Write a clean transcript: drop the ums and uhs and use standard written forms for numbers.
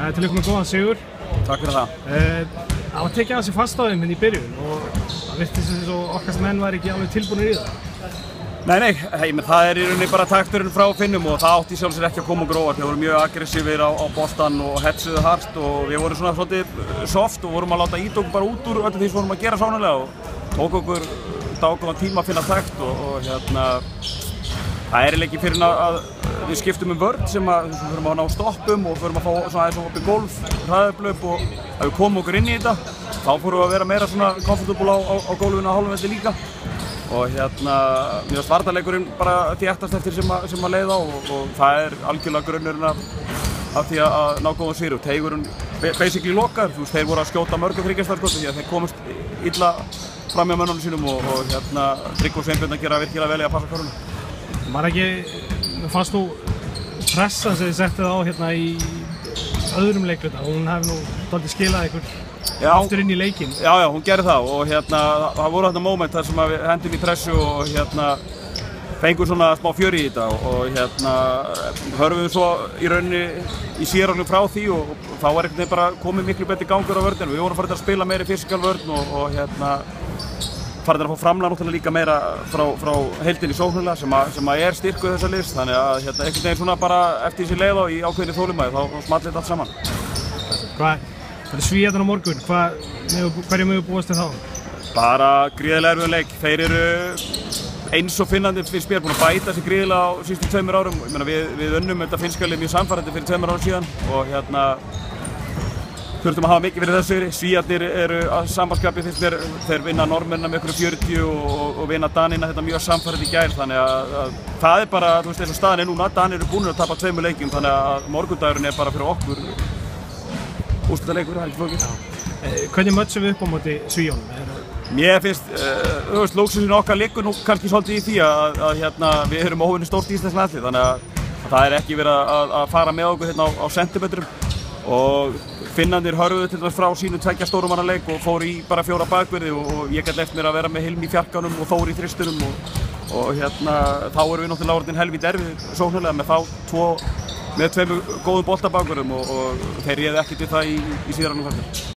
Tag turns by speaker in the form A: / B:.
A: Til lukku með góðan sigur.
B: Takk fyrir það.
A: Það var tekið aðeins fast á þeim í byrjun og það virtist eins og okkar menn væri ekki alveg tilbúnir í það.
B: Nei, það er í rauninni bara takturinn frá Finnum og það átti sjálfsög ekki að koma okkur óvart. Við vorum mjög aggressívir á boltan og hetsuðu hart og við vorum svona svolítið soft og vorum að láta ýta okkur bara út úr öllu því sem vorum að gera sánulega og tók okkur dágóðan tíma að finna takt og það er ekki fyrir að við skiptum vörn sem förum að ná stoppum og förum að fá svona aðeins opið golf, hraðaupplaup og að við komum okkur inn í þetta. Þá fórum við að vera meira svona comfortable á gólfinu á hálfum velli líka. Og mér finnst varnarleikurinn bara þéttast eftir sem að leiða og það er algjörlega grunnurinn af því að ná góðan sigur. Teigurinn basically lokar, þeir voru að skjóta mörgum þriggjastaðarskoti því að þeir komust illa fram hjá mönnunum sínum og Tryggvi og Sveinbjörn að gera virkilega vel í að passa körfuna.
A: Var ekki, fannst þú pressan sem þið settið á í öðrum leikluta, hún hefði nú dálítið skilað ykkur aftur inn í leikinn?
B: Já, hún gerði það og það voru þarna moment þar sem við hendum í pressu og fengum svona smá fjöri í þetta og hörfum svo í rauninni í síðarhálfleik frá því og þá var einhvern veginn bara komið miklu betri gangur á vörninu. Við vorum farin að spila meiri fysikal vörn og farin að fá framlag náttúrulega líka meira frá heildinni sóknarlega sem er styrku þessa liðs, þannig að einhvern veginn svona bara eftir þessi leið og í ákveðinni þolinmæði þá small þetta allt saman.
A: Það er Svíarnir á morgun, hverju mögum búast þið þá?
B: Bara gríðarlega erfiðan leik. Þeir eru eins og Finnandi finnst mér búin að bæta sig gríðarlega á síðustu 2 árum. Ég meina við unnum þetta finnska lið mjög sannfærandi fyrir 2 árum síðan og þurftum að hafa mikið fyrir þessu. Svíarnir eru að sambandsskapi finnst mér, þeir vinna Norðmennina með ykkur 40 og vinna Danina þetta mjög samfærandi í gær, þannig að það er bara, eins og staðan er núna, Danir eru búnir að tapa 2 leikjum, þannig að morgundagurinn er bara fyrir okkur úrslitaleikur, það er ekki flókið.
A: Hvernig mötsum við upp á móti Svíunum?
B: Mér finnst, lúxusinn okkar liggur nú kannski svolítið í því að við erum óvenju stórt íslenskt landslið, þannig að það er ekki verið að fara með okkur á sentimetrum og Finnarnir hörfuðu til dæmis frá sínu 2 stórumannaleik og fóru í bara 4 bakverði og ég gæti leyft mér að vera með Hilmi í fjarkanum og Þór í þristunum og þá erum við náttúrulega orðin helvíti erfið sóknarlega með þá með 2 góðum boltabakverðum og þeir réðu ekkert við það í síðari hálfleik.